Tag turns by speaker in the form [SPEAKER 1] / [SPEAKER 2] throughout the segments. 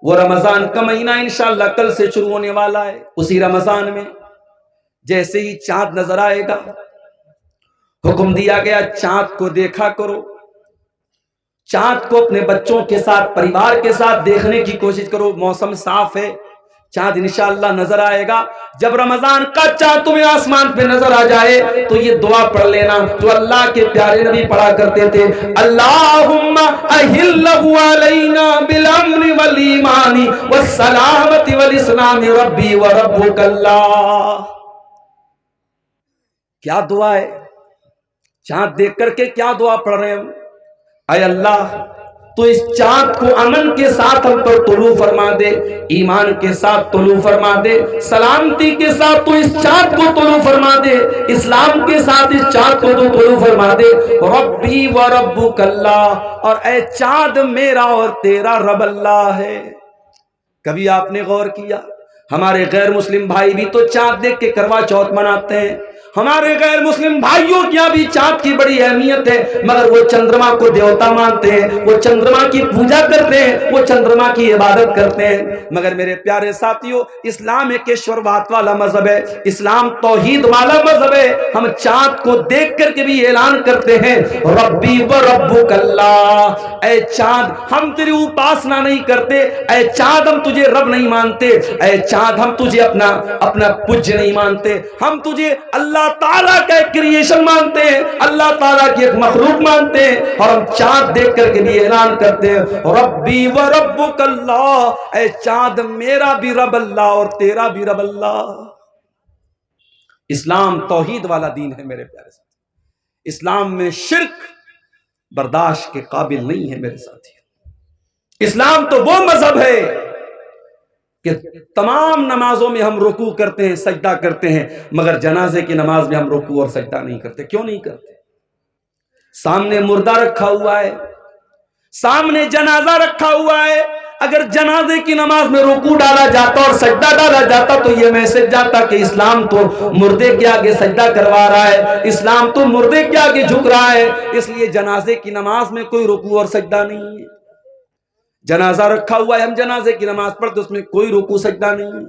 [SPEAKER 1] وہ رمضان کا مہینہ انشاءاللہ کل سے شروع ہونے والا ہے. اسی رمضان میں جیسے ہی چاند نظر آئے گا حکم دیا گیا چاند کو دیکھا کرو. چاند کو اپنے بچوں کے ساتھ پریوار کے ساتھ دیکھنے کی کوشش کرو. موسم صاف ہے, چاند انشاءاللہ نظر آئے گا. جب رمضان کا چاند تمہیں آسمان پہ نظر آ جائے تو یہ دعا پڑھ لینا جو اللہ کے پیارے نبی پڑھا کرتے تھے, اللہم اہلہ علینا بالامن والایمان والسلامت والاسلام ربی وربک اللہ. کیا دعا ہے, چاند دیکھ کر کے کیا دعا پڑھ رہے ہیں ہم؟ اے اللہ تو اس چاند کو امن کے ساتھ ہم پر طلوع فرما دے, ایمان کے ساتھ طلوع فرما دے, سلامتی کے ساتھ تو اس چاند کو طلوع فرما دے, اسلام کے ساتھ اس چاند کو تو طلوع فرما دے. ربی و ربک اللہ, اور اے چاند میرا اور تیرا رب اللہ ہے. کبھی آپ نے غور کیا ہمارے غیر مسلم بھائی بھی تو چاند دیکھ کے کروا چوتھ مناتے ہیں. ہمارے غیر مسلم بھائیوں کی بھی چاند کی بڑی اہمیت ہے, مگر وہ چندرما کو دیوتا مانتے ہیں, وہ چندرما کی پوجا کرتے ہیں, وہ چندرما کی عبادت کرتے ہیں. مگر میرے پیارے ساتھیوں, اسلام ایک ایشورواد والا مذہب ہے, اسلام توحید والا مذہب ہے. ہم چاند کو دیکھ کر کے بھی اعلان کرتے ہیں ربی و ربک اللہ, اے چاند ہم تیری اپاسنا نہیں کرتے, اے چاند ہم تجھے رب نہیں مانتے, اے چاند ہم تجھے اپنا پوجیہ نہیں مانتے, ہم تجھے اللہ تعالیٰ کا ایک کریشن مانتے ہیں, اللہ تعالیٰ کی ایک مخلوق مانتے ہیں. اور ہم چاند دیکھ کر کے بھی اعلان کرتے ہیں ربی و ربک اللہ, اے چاند میرا بھی رب اللہ اور تیرا بھی رب اللہ. اسلام توحید والا دین ہے میرے پیارے ساتھی. اسلام میں شرک برداشت کے قابل نہیں ہے میرے ساتھی. اسلام تو وہ مذہب ہے کہ تمام نمازوں میں ہم رکوع کرتے ہیں, سجدہ کرتے ہیں, مگر جنازے کی نماز میں ہم رکوع اور سجدہ نہیں کرتے. کیوں نہیں کرتے؟ سامنے مردہ رکھا ہوا ہے, سامنے جنازہ رکھا ہوا ہے. اگر جنازے کی نماز میں رکوع ڈالا جاتا اور سجدہ ڈالا جاتا تو یہ میسج جاتا کہ اسلام تو مردے کے آگے سجدہ کروا رہا ہے, اسلام تو مردے کے آگے جھک رہا ہے. اس لیے جنازے کی نماز میں کوئی رکوع اور سجدہ نہیں ہے. جنازہ رکھا ہوا ہے, ہم جنازے کی نماز پڑھتے اس میں کوئی رکوع سجدہ نہیں ہے.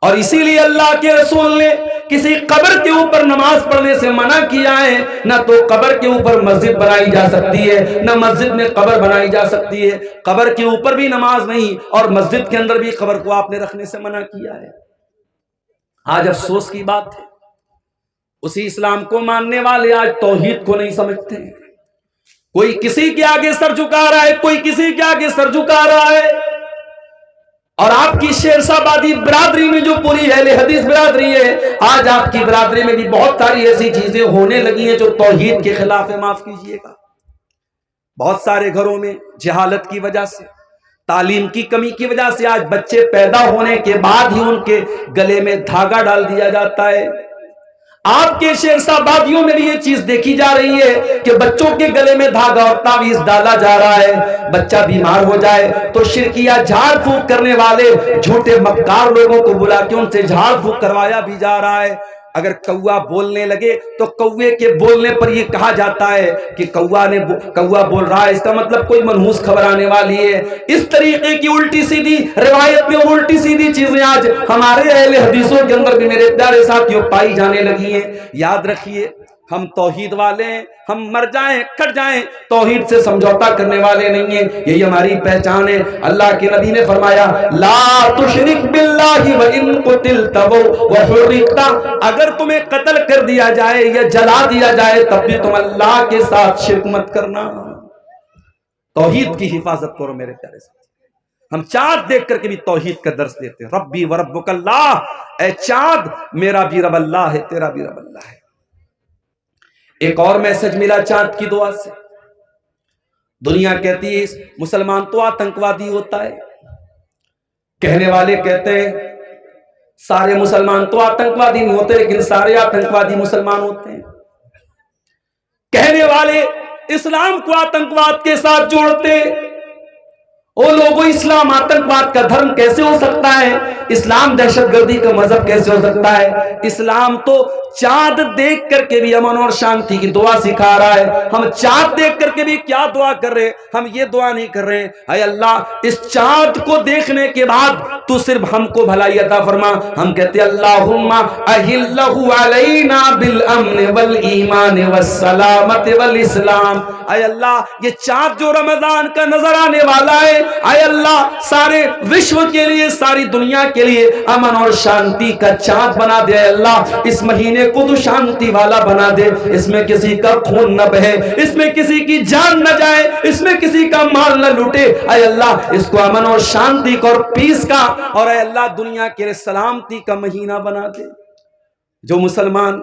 [SPEAKER 1] اور اسی لیے اللہ کے رسول نے کسی قبر کے اوپر نماز پڑھنے سے منع کیا ہے. نہ تو قبر کے اوپر مسجد بنائی جا سکتی ہے, نہ مسجد میں قبر بنائی جا سکتی ہے. قبر کے اوپر بھی نماز نہیں, اور مسجد کے اندر بھی قبر کو آپ نے رکھنے سے منع کیا ہے. آج افسوس کی بات ہے, اسی اسلام کو ماننے والے آج توحید کو نہیں سمجھتے ہیں. کوئی کسی کے آگے سر جھکا رہا ہے, کوئی کسی کے آگے سر جھکا رہا ہے. اور آپ کی شیرشاہ آبادی برادری میں جو پوری اہل حدیث برادری ہے, آج آپ کی برادری میں بھی بہت ساری ایسی چیزیں ہونے لگی ہیں جو توحید کے خلاف ہے. معاف کیجئے گا, بہت سارے گھروں میں جہالت کی وجہ سے, تعلیم کی کمی کی وجہ سے آج بچے پیدا ہونے کے بعد ہی ان کے گلے میں دھاگا ڈال دیا جاتا ہے. آپ کے شیرشاہ آبادیوں میں بھی یہ چیز دیکھی جا رہی ہے کہ بچوں کے گلے میں دھاگا اور تعویذ ڈالا جا رہا ہے. بچہ بیمار ہو جائے تو شرکیہ جھاڑ پھونک کرنے والے جھوٹے مکار لوگوں کو بلا کے ان سے جھاڑ پھونک کروایا بھی جا رہا ہے. اگر کوا بولنے لگے تو کوے کے بولنے پر یہ کہا جاتا ہے کہ کوا بول رہا ہے, اس کا مطلب کوئی منحوس خبر آنے والی ہے. اس طریقے کی الٹی سیدھی روایت میں الٹی سیدھی چیزیں آج ہمارے اہل حدیثوں کے اندر بھی میرے پیارے ساتھیوں پائی جانے لگی ہیں. یاد رکھیے ہم توحید والے ہیں, ہم مر جائیں کٹ جائیں توحید سے سمجھوتا کرنے والے نہیں ہیں. یہی ہماری پہچان ہے. اللہ کے نبی نے فرمایا لا تشرک باللہ وان قتلت وحرقت, اگر تمہیں قتل کر دیا جائے یا جلا دیا جائے تب بھی تم اللہ کے ساتھ شرک مت کرنا. توحید کی حفاظت کرو میرے پیارے ساتھی. ہم چاند دیکھ کر کے بھی توحید کا درس دیتے ہیں ربی و ربک اللہ, اے چاند میرا بھی رب اللہ ہے, تیرا بھی رب اللہ ہے. ایک اور میسج ملا چاند کی دعا سے. دنیا کہتی ہے مسلمان تو آتنکوادی ہوتا ہے, کہنے والے کہتے ہیں سارے مسلمان تو آتنکوادی نہیں ہوتے لیکن سارے آتنکوادی مسلمان ہوتے ہیں. کہنے والے اسلام کو آتنکواد کے ساتھ جوڑتے او لوگوں، اسلام آتنکواد کا دھرم کیسے ہو سکتا ہے؟ اسلام دہشت گردی کا مذہب کیسے ہو سکتا ہے؟ اسلام تو چاند دیکھ کر کے بھی امن اور شانتی کی دعا سکھا رہا ہے۔ ہم چاند دیکھ کر کے بھی کیا دعا کر رہے ہیں؟ ہم یہ دعا نہیں کر رہے ہیں اے اللہ اس چاند کو دیکھنے کے بعد تو صرف ہم کو بھلائی عطا فرما، ہم کہتے ہیں اللہم اہلہ علینا بالامن والایمان والسلامت والاسلام۔ اے اللہ یہ چاند جو رمضان کا نظر آنے والا ہے، اے اللہ سارے وشو کے لیے، ساری دنیا کے لیے امن اور شانتی کا چاند بنا دے۔ اے اللہ اس مہینے کو تو شانتی والا بنا دے، اس میں کسی کا خون نہ بہے، اس میں کسی کی جان نہ جائے، اس میں کسی کا مال نہ لوٹے۔ اے اللہ اس کو امن اور شانتی کا اور پیس کا، اور اے اللہ دنیا کے لیے سلامتی کا مہینہ بنا دے۔ جو مسلمان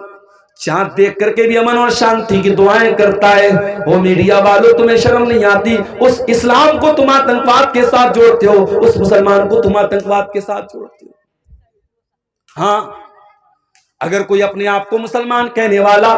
[SPEAKER 1] چاند دیکھ کر کے بھی امن اور شانتی کی دعائیں کرتا ہے، وہ میڈیا والوں تمہیں شرم نہیں آتی؟ اس اسلام کو تم آتنکواد کے ساتھ جوڑتے ہو، اس مسلمان کو تم آتنکواد کے ساتھ جوڑتے ہو۔ ہاں اگر کوئی اپنے آپ کو مسلمان کہنے والا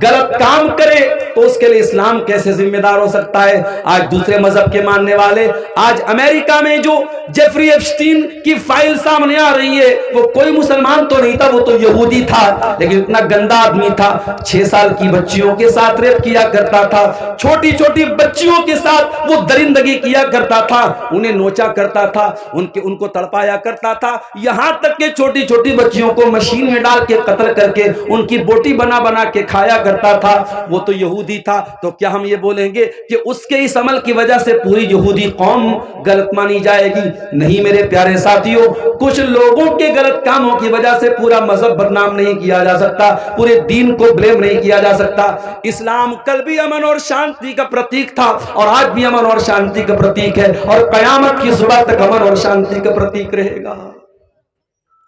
[SPEAKER 1] غلط کام کرے تو اس کے لیے اسلام کیسے ذمہ دار ہو سکتا ہے؟ آج دوسرے مذہب کے ماننے والے، آج امریکہ میں جو جیفری ایپسٹین کی فائل سامنے آ رہی ہے، وہ کوئی مسلمان تو نہیں تھا، وہ تو یہودی تھا، لیکن اتنا گندا آدمی تھا، 6 سال کی بچیوں کے ساتھ ریپ کیا کرتا تھا، چھوٹی چھوٹی بچیوں کے ساتھ وہ درندگی کیا کرتا تھا، انہیں نوچا کرتا تھا، ان کو تڑپایا کرتا تھا، یہاں تک کہ چھوٹی چھوٹی بچیوں کو مشین میں ڈال کے قتل کر کے ان کی بوٹی بنا بنا کے کھایا کرتا تھا۔ وہ تو یہودی تھا، تو کیا ہم یہ بولیں گے کہ اس کے اس عمل کی وجہ سے پوری یہودی قوم غلط مانی جائے گی؟ نہیں میرے پیارے ساتھیوں، کچھ لوگوں کے غلط کاموں کی وجہ سے پورا مذہب بدنام نہیں کیا جا سکتا، پورے دین کو بلیم نہیں کیا جا سکتا۔ اسلام کل بھی امن اور شانتی کا پرتیک تھا، اور آج بھی امن اور شانتی کا پرتیک ہے، اور قیامت کی صبح تک امن اور شانتی کا پرتیک رہے گا۔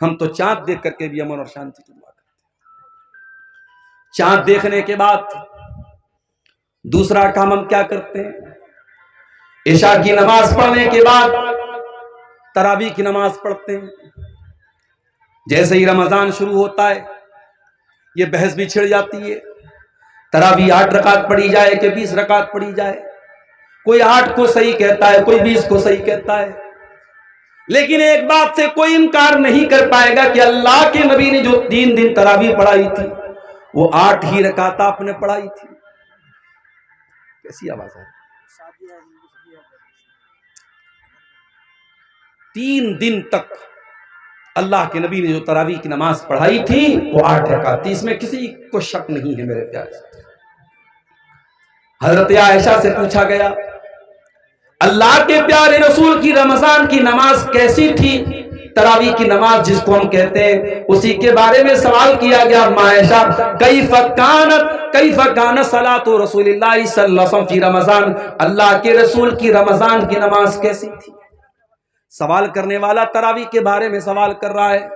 [SPEAKER 1] ہم تو چاند دیکھ کر کے بھی امن اور شانتی کی دعا کرتے ہیں۔ چاند دیکھنے کے بعد دوسرا کام ہم کیا کرتے ہیں؟ عشاء کی نماز پڑھنے کے بعد تراویح کی نماز پڑھتے ہیں۔ جیسے ہی رمضان شروع ہوتا ہے یہ بحث بھی چھڑ جاتی ہے، تراویح 8 رکعت پڑھی جائے کہ 20 رکعت پڑھی جائے، کوئی 8 کو صحیح کہتا ہے، کوئی 20 کو صحیح کہتا ہے، لیکن ایک بات سے کوئی انکار نہیں کر پائے گا کہ اللہ کے نبی نے جو 3 دن تراویح پڑھائی تھی وہ 8 ہی رکعت آپ نے پڑھائی تھی۔ کیسی آواز ہے؟ 3 دن تک اللہ کے نبی نے جو تراویح کی نماز پڑھائی تھی وہ 8 رکعت تھی، اس میں کسی کو شک نہیں ہے میرے پیارے۔ حضرت عائشہ سے پوچھا گیا اللہ کے پیارے رسول کی رمضان کی نماز کیسی تھی؟ تراویح کی نماز جس کو ہم کہتے ہیں، اسی کے بارے میں سوال کیا گیا۔ عائشہ کیف کانت صلاۃ رسول اللہ صلی اللہ علیہ وسلم فی رمضان، اللہ کے رسول کی رمضان کی نماز کیسی تھی؟ سوال کرنے والا تراویح کے بارے میں سوال کر رہا ہے۔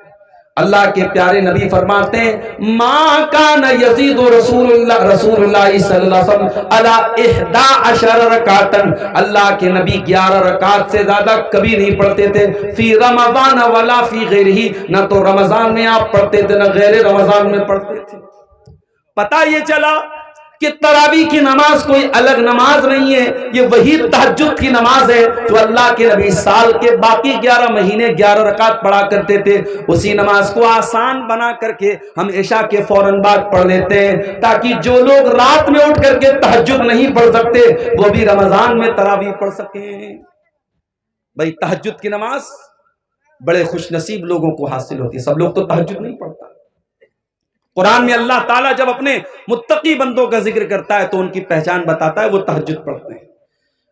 [SPEAKER 1] اللہ کے پیارے نبی فرماتے ہیں ما کان یزید رسول اللہ صلی اللہ علیہ وسلم علی 11 رکعتا، اللہ کے نبی 11 رکعت سے زیادہ کبھی نہیں پڑھتے تھے، فی رمضان ولا فی غیرہ، نہ تو رمضان میں آپ پڑھتے تھے نہ غیر رمضان میں پڑھتے تھے۔ پتہ یہ چلا کہ تراویح کی نماز کوئی الگ نماز نہیں ہے، یہ وہی تہجد کی نماز ہے جو اللہ کے نبی سال کے باقی 11 مہینے 11 رکعت پڑھا کرتے تھے۔ اسی نماز کو آسان بنا کر کے ہم عشاء کے فوراً بعد پڑھ لیتے ہیں، تاکہ جو لوگ رات میں اٹھ کر کے تہجد نہیں پڑھ سکتے وہ بھی رمضان میں تراویح پڑھ سکیں۔ بھائی تہجد کی نماز بڑے خوش نصیب لوگوں کو حاصل ہوتی ہے، سب لوگ تو تہجد نہیں پڑھتا۔ قرآن میں اللہ تعالیٰ جب اپنے متقی بندوں کا ذکر کرتا ہے تو ان کی پہچان بتاتا ہے، وہ تہجد پڑھتے ہیں۔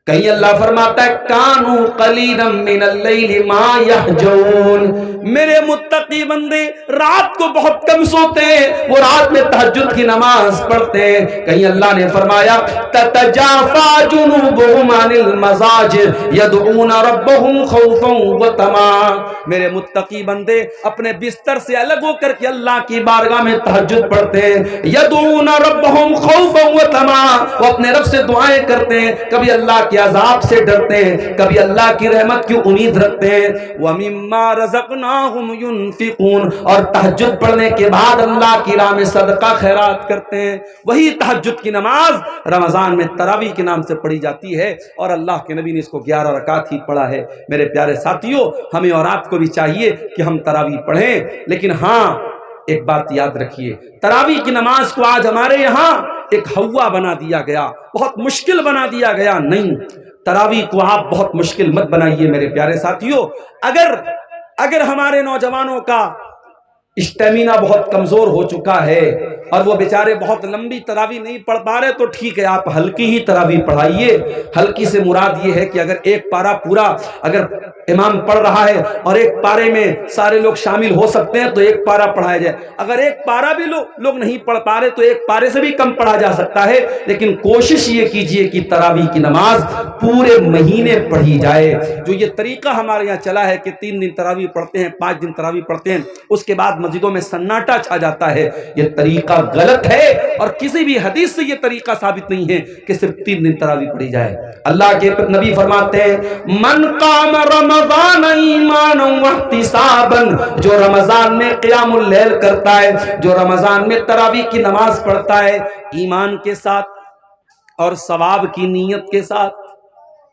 [SPEAKER 1] کہیں اللہ فرماتا ہے کانوا قلیلا من اللیل ما یہجعون، میرے متقی بندے رات کو بہت کم سوتے ہیں، وہ رات میں تہجد کی نماز پڑھتے ہیں۔ کہیں اللہ نے فرمایا تتجافا جنوبہم عن المضاجع یدعون ربہم خوفا وطمعا، میرے متقی بندے اپنے بستر سے الگ ہو کر کے اللہ کی بارگاہ میں تہجد پڑھتے ہیں۔ یدعون ربہم خوفا وطمعا، وہ اپنے رب سے دعائیں کرتے ہیں، کبھی اللہ کے عذاب سے ڈرتے ہیں، کبھی اللہ کی رحمت کی امید رکھتے ہیں۔ وَمِمَّا رَزَقْنَاهُمْ يُنْفِقُونَ، اور تہجد پڑھنے کے بعد اللہ کی راہ میں صدقہ خیرات کرتے ہیں۔ وہی تہجد کی نماز رمضان میں تراویح کے نام سے پڑھی جاتی ہے، اور اللہ کے نبی نے اس کو 11 رکعت ہی پڑھا ہے۔ میرے پیارے ساتھیوں، ہمیں اور آپ کو بھی چاہیے کہ ہم تراویح پڑھیں، لیکن ہاں ایک بات یاد رکھیے، تراویح کی نماز کو آج ہمارے یہاں ایک ہوا بنا دیا گیا، بہت مشکل بنا دیا گیا۔ نہیں، تراویح کو آپ بہت مشکل مت بنائیے میرے پیارے ساتھیوں۔ اگر ہمارے نوجوانوں کا اسٹیمینا بہت کمزور ہو چکا ہے اور وہ بیچارے بہت لمبی تراویح نہیں پڑھ پا رہے تو ٹھیک ہے، آپ ہلکی ہی تراویح پڑھائیے۔ ہلکی سے مراد یہ ہے کہ اگر ایک پارہ پورا اگر امام پڑھ رہا ہے اور ایک پارے میں سارے لوگ شامل ہو سکتے ہیں تو ایک پارہ پڑھایا جائے۔ اگر ایک پارہ بھی لوگ نہیں پڑھ پا رہے تو ایک پارے سے بھی کم پڑھا جا سکتا ہے، لیکن کوشش یہ کیجئے کہ تراویح کی نماز پورے مہینے پڑھی جائے۔ جو یہ طریقہ ہمارے یہاں چلا ہے کہ 3 دن تراویح پڑھتے ہیں، 5 دن تراویح پڑھتے ہیں، اس کے بعد مسجدوں میں سناٹا چھا جاتا ہے، یہ طریقہ غلط ہے، اور کسی بھی حدیث سے یہ طریقہ ثابت نہیں ہے کہ صرف 3 دن تراویح پڑھی جائے۔ اللہ کے نبی فرماتے ہیں، من قام رمضان ایمانا واحتسابا، جو رمضان میں قیام اللیل کرتا ہے، جو رمضان میں تراویح کی نماز پڑھتا ہے ایمان کے ساتھ اور ثواب کی نیت کے ساتھ۔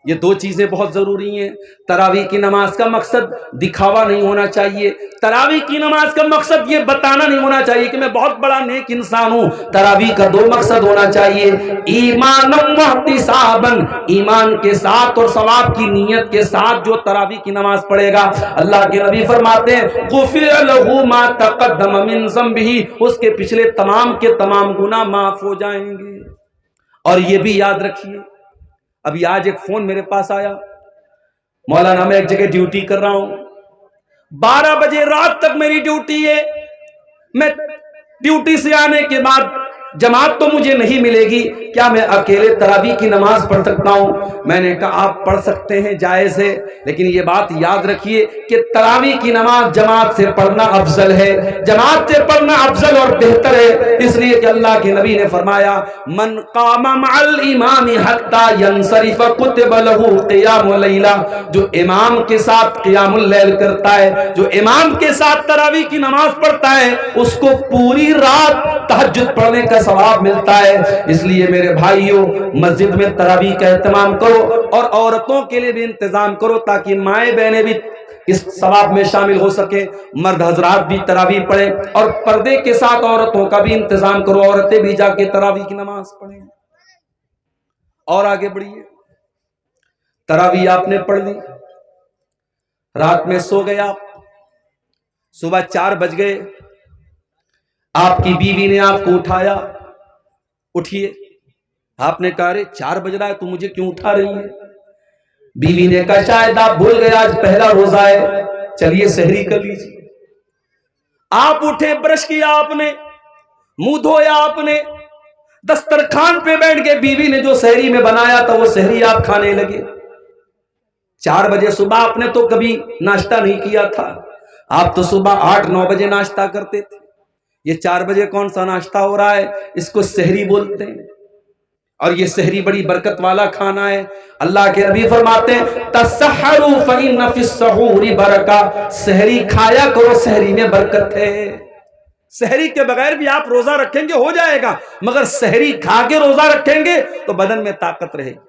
[SPEAKER 1] یہ 2 چیزیں بہت ضروری ہیں۔ تراویح کی نماز کا مقصد دکھاوا نہیں ہونا چاہیے، تراویح کی نماز کا مقصد یہ بتانا نہیں ہونا چاہیے کہ میں بہت بڑا نیک انسان ہوں۔ تراویح کا 2 مقصد ہونا چاہیے، ایمان و احتسابا، ایمان کے ساتھ اور ثواب کی نیت کے ساتھ جو تراویح کی نماز پڑھے گا، اللہ کے نبی فرماتے ہیں غفر لہ ما تقدم من ذنبہ، اس کے پچھلے تمام کے تمام گناہ معاف ہو جائیں گے۔ اور یہ بھی یاد رکھیے، ابھی آج ایک فون میرے پاس آیا، مولانا میں ایک جگہ ڈیوٹی کر رہا ہوں، 12 بجے رات تک میری ڈیوٹی ہے، میں ڈیوٹی سے آنے کے بعد جماعت تو مجھے نہیں ملے گی، کیا میں اکیلے تراویح کی نماز پڑھ سکتا ہوں؟ میں نے کہا آپ پڑھ سکتے ہیں، جائز ہے، لیکن یہ بات یاد رکھیے کہ تراویح کی نماز جماعت سے پڑھنا افضل ہے، جماعت سے پڑھنا افضل اور بہتر ہے، اس لیے کہ اللہ کے نبی نے فرمایا من قام مع الامام حتى ينصرف كتب له قیام اللیلہ، جو امام کے ساتھ قیام اللیل کرتا ہے، جو امام کے ساتھ تراویح کی نماز پڑھتا ہے، اس کو پوری رات تہجد پڑھنے کا ثواب ملتا ہے۔ اس لیے میرے بھائیوں، مسجد میں تراویح کا اہتمام کرو اور عورتوں کے لیے بھی انتظام کرو تاکہ مائیں بہنیں بھی اس ثواب میں شامل ہو سکیں، مرد حضرات بھی تراویح پڑھیں، اور پردے کے ساتھ عورتوں کا بھی انتظام کرو، عورتیں بھی جا کے تراویح کی نماز پڑھیں۔ اور آگے بڑھیے، تراویح آپ نے پڑھ لی، رات میں سو گئے آپ، صبح 4 بج گئے، آپ کی بیوی نے آپ کو اٹھایا، اٹھیے، آپ نے کہا رے 4 بج رہا ہے تو مجھے کیوں اٹھا رہی ہے؟ بیوی نے کہا شاید آپ بھول گئے آج پہلا روزہ ہے، چلیے سحری کر لیجیے۔ آپ اٹھے، برش کیا آپ نے، منہ دھویا آپ نے، دسترخوان پہ بیٹھ کے بیوی نے جو سحری میں بنایا تھا وہ سحری آپ کھانے لگے۔ 4 بجے صبح آپ نے تو کبھی ناشتہ نہیں کیا تھا، آپ تو صبح 8-9 بجے ناشتہ کرتے تھے، یہ 4 بجے کون سا ناشتہ ہو رہا ہے؟ اس کو سحری بولتے ہیں، اور یہ سحری بڑی برکت والا کھانا ہے۔ اللہ کے نبی فرماتے ہیں تسحروا فإن فی السحور برکہ، سحری کھایا کرو، سحری میں برکت ہے۔ سحری کے بغیر بھی آپ روزہ رکھیں گے ہو جائے گا، مگر سحری کھا کے روزہ رکھیں گے تو بدن میں طاقت رہے گی۔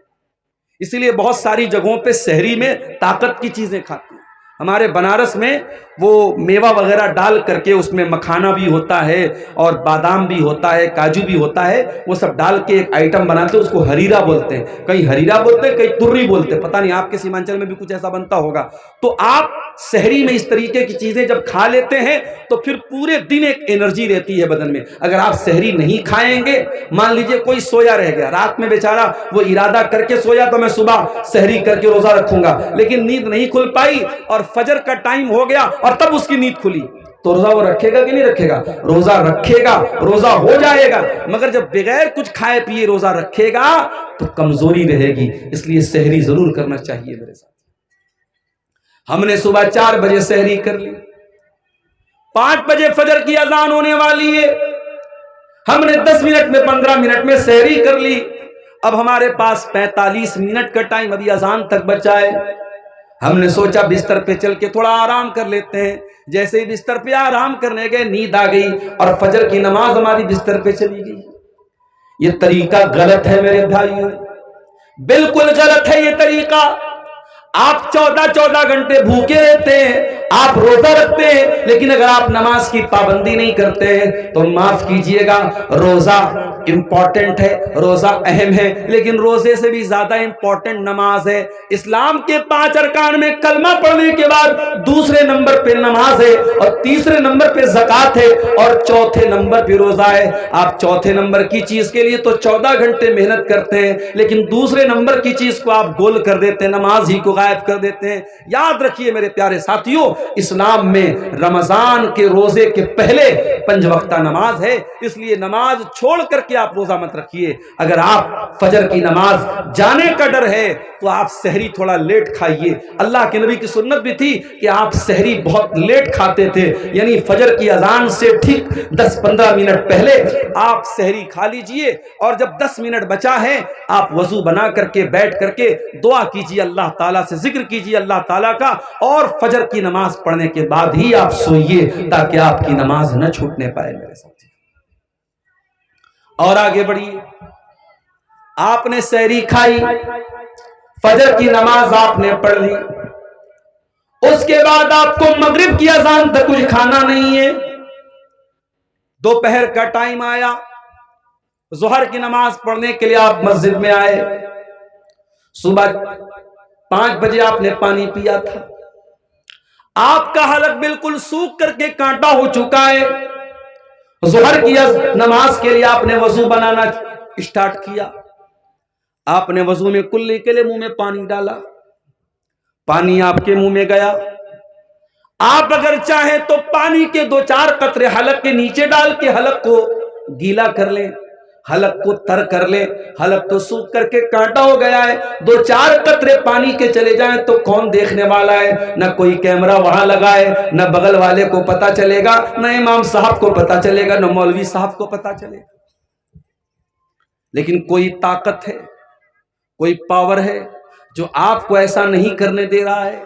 [SPEAKER 1] اسی لیے بہت ساری جگہوں پہ سحری میں طاقت کی چیزیں کھاتے ہیں۔ ہمارے بنارس میں وہ میوہ وغیرہ ڈال کر کے اس میں مکھانا بھی ہوتا ہے اور بادام بھی ہوتا ہے، کاجو بھی ہوتا ہے، وہ سب ڈال کے ایک آئٹم بناتے ہیں، اس کو ہریرا بولتے ہیں، کئی ہریرا بولتے ہیں، کئی تری بولتے ہیں، پتہ نہیں آپ کے سیمانچل میں بھی کچھ ایسا بنتا ہوگا۔ تو آپ سحری میں اس طریقے کی چیزیں جب کھا لیتے ہیں تو پھر پورے دن ایک انرجی رہتی ہے بدن میں۔ اگر آپ سحری نہیں کھائیں گے، مان لیجئے کوئی سویا رہ گیا، رات میں بیچارہ وہ ارادہ کر کے سویا تو میں صبح سحری کر کے روزہ رکھوں گا، لیکن نیند نہیں کھل پائی اور فجر کا ٹائم ہو گیا اور تب اس کی نیند کھلی، تو روزہ وہ رکھے گا کہ نہیں رکھے گا؟ روزہ رکھے گا، روزہ ہو جائے گا، مگر جب بغیر کچھ کھائے پیے روزہ رکھے گا تو کمزوری رہے گی۔ اس لیے سحری ضرور کرنا چاہیے میرے ساتھ۔ ہم نے صبح 4 بجے سحری کر لی، 5 بجے فجر کی اذان ہونے والی ہے، ہم نے 10 منٹ میں 15 منٹ میں سحری کر لی، اب ہمارے پاس 45 منٹ کا ٹائم ابھی اذان تک بچا ہے. ہم نے سوچا بستر پہ چل کے تھوڑا آرام کر لیتے ہیں. جیسے ہی بستر پہ آرام کرنے گئے نیند آ گئی اور فجر کی نماز ہماری بستر پہ چلی گئی. یہ طریقہ غلط ہے میرے بھائیوں، بالکل غلط ہے یہ طریقہ. آپ 14 گھنٹے بھوکے رہتے ہیں، آپ روزہ رکھتے ہیں، لیکن اگر آپ نماز کی پابندی نہیں کرتے ہیں تو معاف کیجئے گا، روزہ امپورٹنٹ ہے، روزہ اہم ہے، لیکن روزے سے بھی زیادہ امپورٹنٹ نماز ہے. اسلام کے 5 ارکان میں کلمہ پڑھنے کے بعد دوسرے نمبر پہ نماز ہے، اور تیسرے نمبر پہ زکوٰۃ ہے، اور چوتھے نمبر پہ روزہ ہے. آپ چوتھے نمبر کی چیز کے لیے تو 14 گھنٹے محنت کرتے ہیں، لیکن دوسرے نمبر کی چیز کو آپ گول کر دیتے ہیں، نماز ہی کو غائب کر دیتے ہیں. یاد رکھیے میرے پیارے ساتھیوں، اسلام میں رمضان کے روزے کے پہلے 5 وقتہ نماز ہے، اس لیے نماز چھوڑ کر کے آپ روزہ مت رکھیے. اگر آپ فجر کی نماز جانے کا ڈر ہے تو آپ سحری تھوڑا لیٹ کھائیے. اللہ کے نبی کی سنت بھی تھی کہ آپ سحری بہت لیٹ کھاتے تھے، یعنی فجر کی اذان سے ٹھیک 10-15 منٹ پہلے آپ سحری کھا لیجئے، اور جب 10 منٹ بچا ہے آپ وضو بنا کر کے بیٹھ کر کے دعا کیجئے، اللہ تعالیٰ سے ذکر کیجئے اللہ تعالیٰ کا، اور فجر کی نماز پڑھنے کے بعد ہی آپ سوئیے تاکہ آپ کی نماز نہ چھوٹنے پائے میرے ساتھ. اور آگے بڑھیے. آپ نے سحری کھائی، فجر کی نماز آپ نے پڑھ لی، اس کے بعد آپ کو مغرب کی اذان تک کچھ کھانا نہیں ہے. دوپہر کا ٹائم آیا، ظہر کی نماز پڑھنے کے لیے آپ مسجد میں آئے. صبح 5 بجے آپ نے پانی پیا تھا، آپ کا حلق بالکل سوکھ کر کے کانٹا ہو چکا ہے. ظہر کی نماز کے لیے آپ نے وضو بنانا اسٹارٹ کیا. آپ نے وضو میں کلی کے لیے منہ میں پانی ڈالا، پانی آپ کے منہ میں گیا. آپ اگر چاہیں تو پانی کے 2-4 قطرے حلق کے نیچے ڈال کے حلق کو گیلا کر لیں، حلق کو تر کر لیں. حلق تو سوکھ کر کے کانٹا ہو گیا ہے، 2-4 قطرے پانی کے چلے جائیں تو کون دیکھنے والا ہے؟ نہ کوئی کیمرہ وہاں لگا ہے، نہ بغل والے کو پتا چلے گا، نہ امام صاحب کو پتا چلے گا، نہ مولوی صاحب کو پتا چلے گا. لیکن کوئی طاقت ہے، کوئی پاور ہے جو آپ کو ایسا نہیں کرنے دے رہا ہے.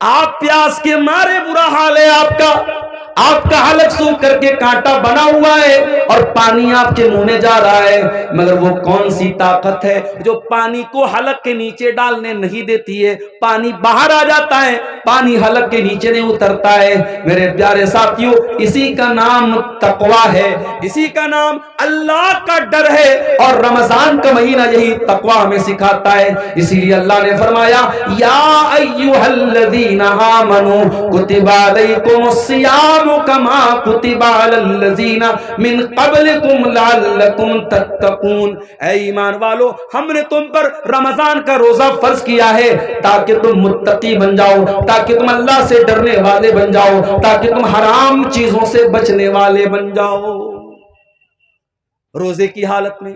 [SPEAKER 1] آپ پیاس کے مارے، برا حال ہے آپ کا حلق سوکھ کر کے کانٹا بنا ہوا ہے اور پانی آپ کے منہ میں جا رہا ہے، مگر وہ کون سی طاقت ہے جو پانی کو حلق کے نیچے ڈالنے نہیں دیتی ہے؟ پانی باہر آ جاتا ہے، پانی حلق کے نیچے نہیں اترتا ہے. میرے پیارے ساتھیوں، اسی کا نام تقویٰ ہے، اسی کا نام اللہ کا ڈر ہے، اور رمضان کا مہینہ یہی تقویٰ ہمیں سکھاتا ہے. اسی لیے اللہ نے فرمایا یا ایھا الذین آمنوا کتب علیکم الصیام کما کتب علی الذین من قبلکم لعلکم تتقون. اے ایمان والو، ہم نے تم پر رمضان کا روزہ فرض کیا ہے تاکہ تم متقی بن جاؤ، تاکہ تم اللہ سے ڈرنے والے بن جاؤ، تاکہ تم حرام چیزوں سے بچنے والے بن جاؤ. روزے کی حالت میں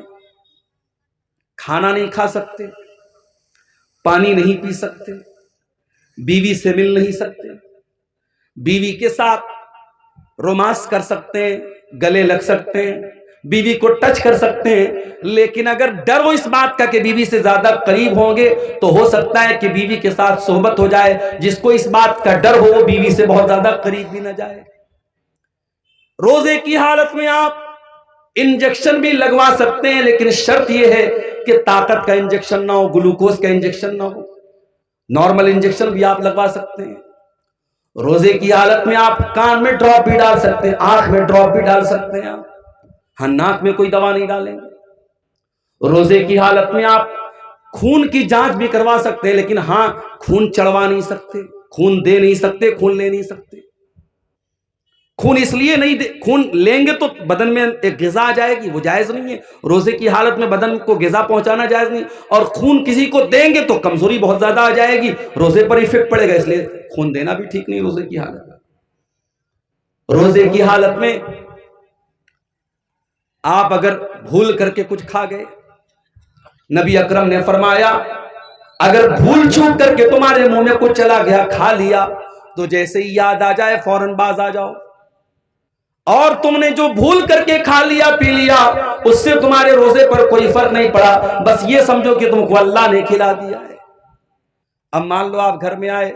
[SPEAKER 1] کھانا نہیں کھا سکتے، پانی نہیں پی سکتے، بیوی سے مل نہیں سکتے، بیوی کے ساتھ رومانس کر سکتے ہیں، گلے لگ سکتے ہیں، بیوی کو ٹچ کر سکتے ہیں، لیکن اگر ڈر ہو اس بات کا کہ بیوی سے زیادہ قریب ہوں گے تو ہو سکتا ہے کہ بیوی کے ساتھ صحبت ہو جائے. جس کو اس بات کا ڈر ہو وہ بیوی سے بہت زیادہ قریب بھی نہ جائے. روزے کی حالت میں آپ انجیکشن بھی لگوا سکتے ہیں، لیکن شرط یہ ہے کہ طاقت کا انجیکشن نہ ہو، گلوکوز کا انجیکشن نہ ہو. نارمل انجیکشن بھی آپ لگوا سکتے ہیں. روزے کی حالت میں آپ کان میں ڈراپ بھی ڈال سکتے ہیں، آنکھ میں ڈراپ بھی ڈال سکتے ہیں. ہاں، ناک میں کوئی دوا نہیں ڈالیں گے. روزے کی حالت میں آپ خون کی جانچ بھی کروا سکتے ہیں، لیکن ہاں خون چڑھوا نہیں سکتے، خون دے نہیں سکتے، خون لے نہیں سکتے. خون اس لیے نہیں دے، خون لیں گے تو بدن میں ایک غذا آ جائے گی، وہ جائز نہیں ہے. روزے کی حالت میں بدن کو غذا پہنچانا جائز نہیں، اور خون کسی کو دیں گے تو کمزوری بہت زیادہ آ جائے گی، روزے پر ایفیکٹ پڑے گا، اس لیے خون دینا بھی ٹھیک نہیں روزے کی حالت میں. روزے کی حالت میں آپ اگر بھول کر کے کچھ کھا گئے، نبی اکرم نے فرمایا اگر بھول چوک کر کے تمہارے منہ میں کچھ چلا گیا، کھا لیا، تو جیسے ہی یاد آ جائے فوراً باز آ جاؤ اور تم نے جو بھول کر کے کھا لیا پی لیا اس سے تمہارے روزے پر کوئی فرق نہیں پڑا، بس یہ سمجھو کہ تم کو اللہ نے کھلا دیا ہے۔ اب مان لو آپ گھر میں آئے،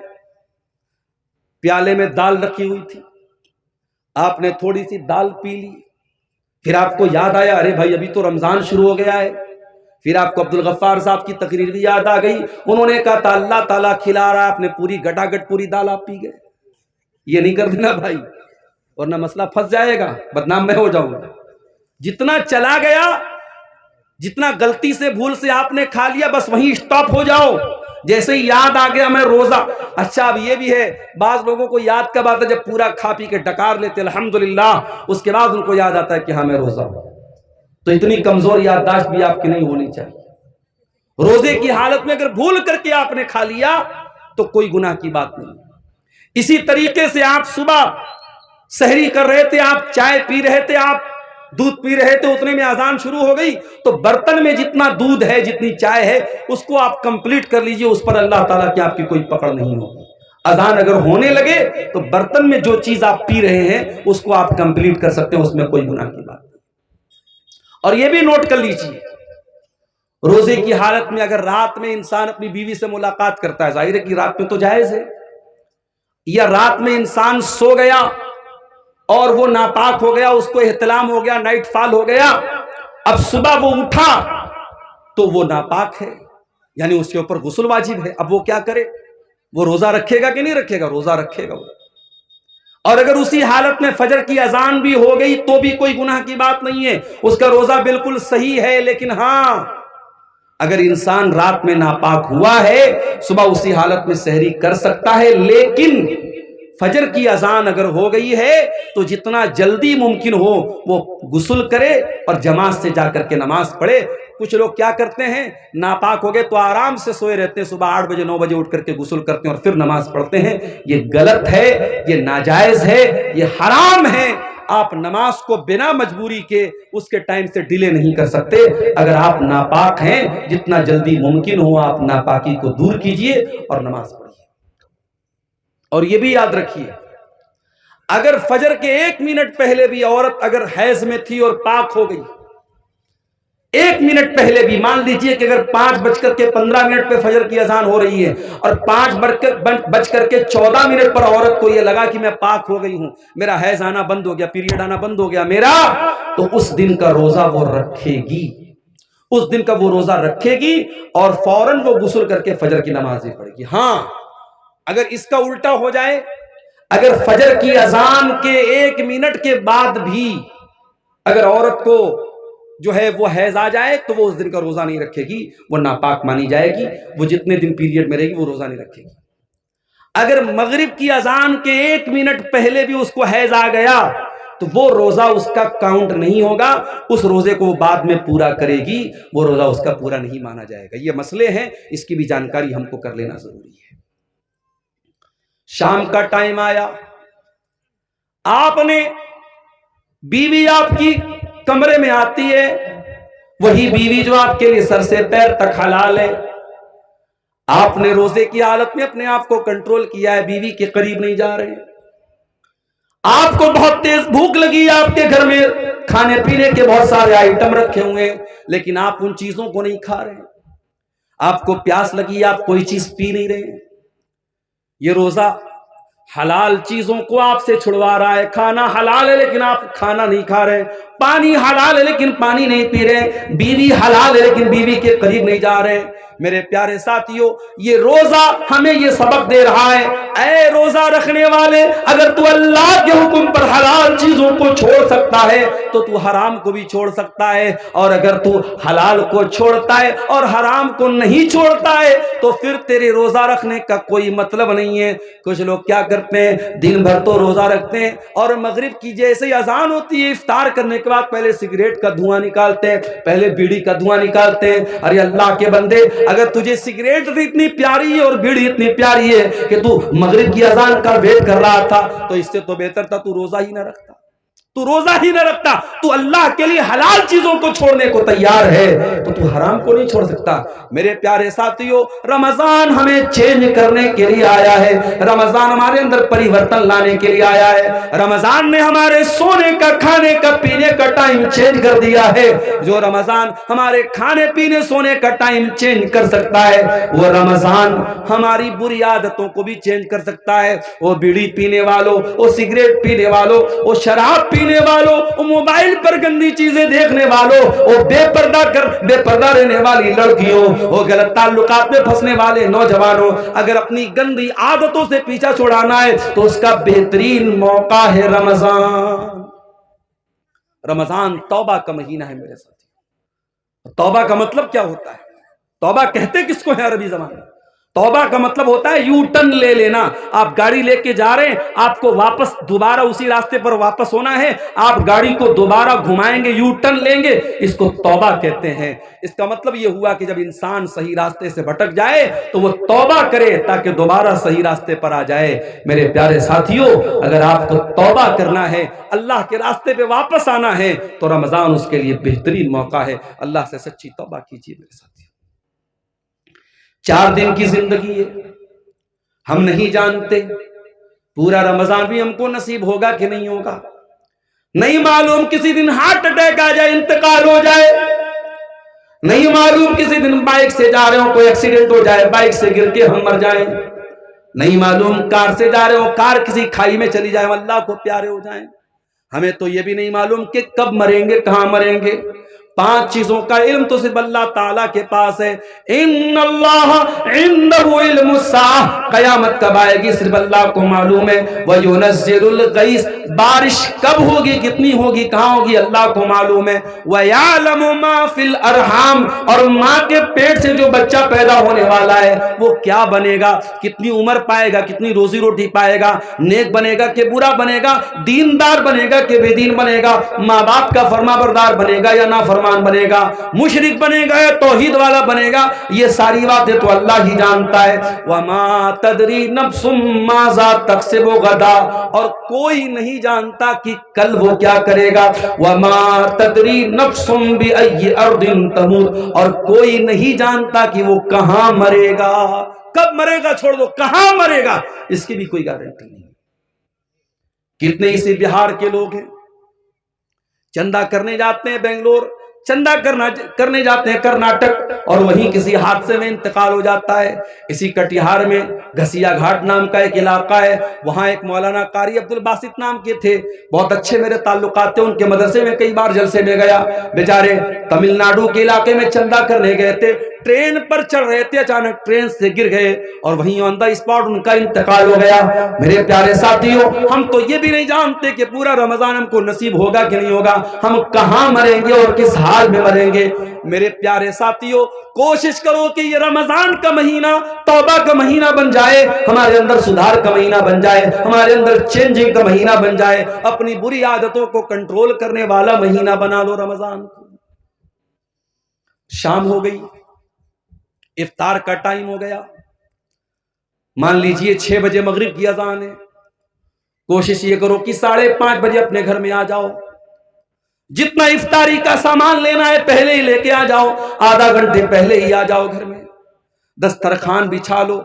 [SPEAKER 1] پیالے میں دال رکھی ہوئی تھی، آپ نے تھوڑی سی دال پی لی، پھر آپ کو یاد آیا ارے بھائی ابھی تو رمضان شروع ہو گیا ہے، پھر آپ کو عبدالغفار صاحب کی تقریر بھی یاد آ گئی، انہوں نے کہا تھا اللہ تعالیٰ کھلا رہا، آپ نے پوری گٹاگٹ پوری دال آپ پی گئے۔ یہ نہیں کر دینا بھائی، ورنہ مسئلہ پھنس جائے گا، بدنام میں ہو جاؤں گا۔ جتنا چلا گیا، جتنا غلطی سے بھول سے آپ نے کھا لیا، بس وہیں اسٹاپ ہو جاؤ۔ جیسے ہی یاد آ گیا میں روزہ، اچھا اب یہ بھی ہے بعض لوگوں کو یاد کب آتا ہے جب پورا کھا پی کے ڈکار لیتے الحمدللہ، اس کے بعد ان کو یاد آتا ہے کہ ہاں میں روزہ ہوں۔ تو اتنی کمزور یادداشت بھی آپ کی نہیں ہونی چاہیے۔ روزے کی حالت میں اگر بھول کر کے آپ نے کھا لیا تو کوئی گناہ کی بات نہیں۔ اسی طریقے سے آپ صبح سحری کر رہے تھے، آپ چائے پی رہے تھے، آپ دودھ پی رہے تھے، اتنے میں اذان شروع ہو گئی، تو برتن میں جتنا دودھ ہے جتنی چائے ہے اس کو آپ کمپلیٹ کر لیجئے، اس پر اللہ تعالیٰ کی آپ کی کوئی پکڑ نہیں ہوگی۔ اذان اگر ہونے لگے تو برتن میں جو چیز آپ پی رہے ہیں اس کو آپ کمپلیٹ کر سکتے ہیں، اس میں کوئی گناہ کی بات نہیں۔ اور یہ بھی نوٹ کر لیجئے، روزے کی حالت میں اگر رات میں انسان اپنی بیوی سے ملاقات کرتا ہے، ظاہر ہے کہ رات میں تو جائز ہے، یا رات میں انسان سو گیا اور وہ ناپاک ہو گیا، اس کو احتلام ہو گیا، نائٹ فال ہو گیا، اب صبح وہ اٹھا تو وہ ناپاک ہے، یعنی اس کے اوپر غسل واجب ہے۔ اب وہ کیا کرے؟ وہ روزہ رکھے گا کہ نہیں رکھے گا؟ روزہ رکھے گا وہ۔ اور اگر اسی حالت میں فجر کی اذان بھی ہو گئی تو بھی کوئی گناہ کی بات نہیں ہے، اس کا روزہ بالکل صحیح ہے۔ لیکن ہاں اگر انسان رات میں ناپاک ہوا ہے صبح اسی حالت میں سحری کر سکتا ہے، لیکن فجر کی اذان اگر ہو گئی ہے تو جتنا جلدی ممکن ہو وہ غسل کرے اور جماعت سے جا کر کے نماز پڑھے۔ کچھ لوگ کیا کرتے ہیں، ناپاک ہو گئے تو آرام سے سوئے رہتے ہیں، صبح 8 بجے 9 بجے اٹھ کر کے غسل کرتے ہیں اور پھر نماز پڑھتے ہیں۔ یہ غلط ہے، یہ ناجائز ہے، یہ حرام ہے۔ آپ نماز کو بنا مجبوری کے اس کے ٹائم سے ڈیلے نہیں کر سکتے۔ اگر آپ ناپاک ہیں جتنا جلدی ممکن ہو آپ ناپاکی کو دور کیجئے اور نماز پڑھیے۔ اور یہ بھی یاد رکھیے، اگر فجر کے 1 منٹ پہلے بھی عورت اگر حیض میں تھی اور پاک ہو گئی، 1 منٹ پہلے بھی، مان لیجئے کہ اگر 5:15 پہ فجر کی اذان ہو رہی ہے اور 5:14 پر عورت کو یہ لگا کہ میں پاک ہو گئی ہوں، میرا حیض آنا بند ہو گیا، پیریڈ آنا بند ہو گیا میرا، تو اس دن کا روزہ وہ رکھے گی، اس دن کا وہ روزہ رکھے گی اور فوراً وہ غسل کر کے فجر کی نماز پڑھے گی۔ ہاں اگر اس کا الٹا ہو جائے، اگر فجر کی اذان کے 1 منٹ کے بعد بھی اگر عورت کو جو ہے وہ حیض آ جائے تو وہ اس دن کا روزہ نہیں رکھے گی، وہ ناپاک مانی جائے گی، وہ جتنے دن پیریڈ میں رہے گی وہ روزہ نہیں رکھے گی۔ اگر مغرب کی اذان کے 1 منٹ پہلے بھی اس کو حیض آ گیا تو وہ روزہ اس کا کاؤنٹ نہیں ہوگا، اس روزے کو وہ بعد میں پورا کرے گی، وہ روزہ اس کا پورا نہیں مانا جائے گا۔ یہ مسئلے ہیں، اس کی بھی جانکاری ہم کو کر لینا ضروری ہے۔ شام کا ٹائم آیا، آپ نے بیوی آپ کی کمرے میں آتی ہے، وہی بیوی جو آپ کے لیے سر سے پیر تک حلال ہے، آپ نے روزے کی حالت میں اپنے آپ کو کنٹرول کیا ہے، بیوی کے قریب نہیں جا رہے، آپ کو بہت تیز بھوک لگی، آپ کے گھر میں کھانے پینے کے بہت سارے آئٹم رکھے ہوئے ہیں لیکن آپ ان چیزوں کو نہیں کھا رہے، آپ کو پیاس لگی، آپ کوئی چیز پی نہیں رہے، یہ روزہ حلال چیزوں کو آپ سے چھڑوا رہا ہے۔ کھانا حلال ہے لیکن آپ کھانا نہیں کھا رہے، پانی حلال ہے لیکن پانی نہیں پی رہے، بیوی حلال ہے لیکن بیوی کے قریب نہیں جا رہے۔ میرے پیارے ساتھیوں، یہ روزہ ہمیں یہ سبق دے رہا ہے، اے روزہ رکھنے والے، اگر تو اللہ کے حکم پر حلال چیزوں کو چھوڑ سکتا ہے تو تو حرام کو بھی چھوڑ سکتا ہے، اور اگر تو حلال کو چھوڑتا ہے اور حرام کو نہیں چھوڑتا ہے تو پھر تیرے روزہ رکھنے کا کوئی مطلب نہیں ہے۔ کچھ لوگ کیا کرتے ہیں، دن بھر تو روزہ رکھتے ہیں اور مغرب کی جیسے ہی اذان ہوتی ہے افطار کرنے کے بعد پہلے سگریٹ کا دھواں نکالتے ہیں، پہلے بیڑی کا دھواں نکالتے ہیں۔ ارے اللہ کے بندے، اگر تجھے سگریٹ اتنی پیاری ہے اور بیڑی اتنی پیاری ہے کہ تو مغرب کی اذان کا ویٹ کر رہا تھا تو اس سے تو بہتر تھا تو روزہ ہی نہ رکھتا۔ تو روزہ ہی نہ رکھتا، تو اللہ کے لیے حلال چیزوں کو چھوڑنے کو تیار ہے، تو حرام کو نہیں چھوڑ سکتا۔ میرے پیارے ساتھیوں، رمضان ہمیں چینج کرنے کے لیے آیا ہے، رمضان ہمارے اندر پریورتن لانے کے لیے آیا ہے۔ رمضان نے ہمارے سونے کا، کھانے کا، پینے کا ٹائم چینج کر دیا ہے۔ جو رمضان ہمارے کھانے پینے سونے کا ٹائم چینج کر سکتا ہے، وہ رمضان ہماری بری عادتوں کو بھی چینج کر سکتا ہے۔ وہ بیڑی پینے والوں، وہ سگریٹ پینے والوں، وہ شراب پینے والوں، وہ موبائل پر گندی چیزیں دیکھنے والوں، وہ بے پردہ رہنے والی لڑکیوں، وہ غلط تعلقات میں پھنسنے والے نوجوانوں، اگر اپنی گندی عادتوں سے پیچھا چھڑانا ہے تو اس کا بہترین موقع ہے رمضان۔ رمضان توبہ کا مہینہ ہے میرے ساتھ۔ توبہ کا مطلب کیا ہوتا ہے؟ توبہ کہتے کس کو ہے عربی زبان میں؟ توبہ کا مطلب ہوتا ہے یو ٹرن لے لینا۔ آپ گاڑی لے کے جا رہے ہیں، آپ کو واپس دوبارہ اسی راستے پر واپس ہونا ہے، آپ گاڑی کو دوبارہ گھمائیں گے، یو ٹرن لیں گے، اس کو توبہ کہتے ہیں۔ اس کا مطلب یہ ہوا کہ جب انسان صحیح راستے سے بھٹک جائے تو وہ توبہ کرے تاکہ دوبارہ صحیح راستے پر آ جائے۔ میرے پیارے ساتھیوں، اگر آپ کو توبہ کرنا ہے، اللہ کے راستے پہ واپس آنا ہے، تو رمضان اس کے لیے بہترین موقع ہے۔ اللہ سے سچی توبہ کیجیے میرے ساتھ۔ 4 دن کی زندگی ہے، ہم نہیں جانتے پورا رمضان بھی ہم کو نصیب ہوگا کہ نہیں ہوگا، نہیں معلوم کسی دن ہارٹ اٹیک آ جائے، انتقال ہو جائے، نہیں معلوم کسی دن بائک سے جا رہے ہوں کوئی ایکسیڈنٹ ہو جائے، بائک سے گر کے ہم مر جائیں، نہیں معلوم کار سے جا رہے ہوں کار کسی کھائی میں چلی جائے، اللہ کو پیارے ہو جائیں۔ ہمیں تو یہ بھی نہیں معلوم کہ کب مریں گے، کہاں مریں گے۔ 5 چیزوں کا علم تو صرف اللہ تعالیٰ کے پاس ہے۔ ان اللہ عنده علم الساعہ، قیامت کب آئے گی صرف اللہ کو معلوم ہے۔ وَيُنَزِّلُ الْغَيْثَ، بارش کب ہوگی، کتنی ہوگی، کہاں ہوگی، اللہ کو معلوم ہے۔ وَيَعْلَمُ مَا فِي الْأَرْحَامِ، اور ماں کے پیٹ سے جو بچہ پیدا ہونے والا ہے وہ کیا بنے گا، کتنی عمر پائے گا، کتنی روزی روٹی پائے گا، نیک بنے گا کہ برا بنے گا، دیندار بنے گا کہ بے دین بنے گا، ماں باپ کا فرما بردار بنے گا یا نافرمان بنے گا، مشرک بنے گا یا توحید والا بنے گا، یہ ساری باتیں تو اللہ ہی جانتا ہے۔ وَمَا تَدْرِي نَفْسٌ مَاذَا تَكْسِبُ غَدًا، اور کوئی نہیں جانتا کہ کل وہ کیا کرے گا۔ وَمَا تَدْرِي نَفْسٌ بِأَيِّ أَرْضٍ تَمُوتُ، اور کوئی نہیں جانتا کہ وہ کہاں مرے گا، کب مرے گا چھوڑ دو، کہاں مرے گا اس کی بھی کوئی گارنٹی نہیں۔ کتنے اسی بہار کے لوگ ہیں، چندہ کرنے جاتے ہیں بنگلور، چندہ کرنے جاتے ہیں کرناٹک، اور وہیں کسی حادثے میں انتقال ہو جاتا ہے۔ اسی کٹیہار میں گھسیا گھاٹ نام کا ایک علاقہ ہے، وہاں ایک مولانا قاری عبد الباسط نام کے تھے، بہت اچھے میرے تعلقات تھے، ان کے مدرسے میں کئی بار جلسے میں گیا۔ بیچارے تمل ناڈو کے علاقے میں چندہ کرنے گئے تھے، ٹرین پر چڑھ رہے تھے، اچانک ٹرین سے گر گئے اور وہیں آن دا اسپاٹ ان کا انتقال ہو گیا۔ میرے پیارے ساتھیوں، ہم تو یہ بھی نہیں جانتے کہ پورا رمضان ہم کو نصیب ہوگا کہ نہیں ہوگا، ہم کہاں مریں گے اور کس حال میں مریں گے۔ میرے پیارے ساتھیوں، کوشش کرو کہ یہ رمضان کا مہینہ توبہ کا مہینہ بن جائے، ہمارے اندر سدھار کا مہینہ بن جائے، ہمارے اندر چینجنگ کا مہینہ بن جائے، اپنی بری عادتوں کو کنٹرول کرنے والا مہینہ بنا لو رمضان کو۔ شام ہو گئی، افطار کا ٹائم ہو گیا، مان لیجئے 6 بجے مغرب کی اذان ہے، کوشش یہ کرو کہ 5:30 بجے اپنے گھر میں آ جاؤ، جتنا افطاری کا سامان لینا ہے پہلے ہی لے کے آ جاؤ، آدھا گھنٹے پہلے ہی آ جاؤ گھر میں، دسترخوان بچھا لو،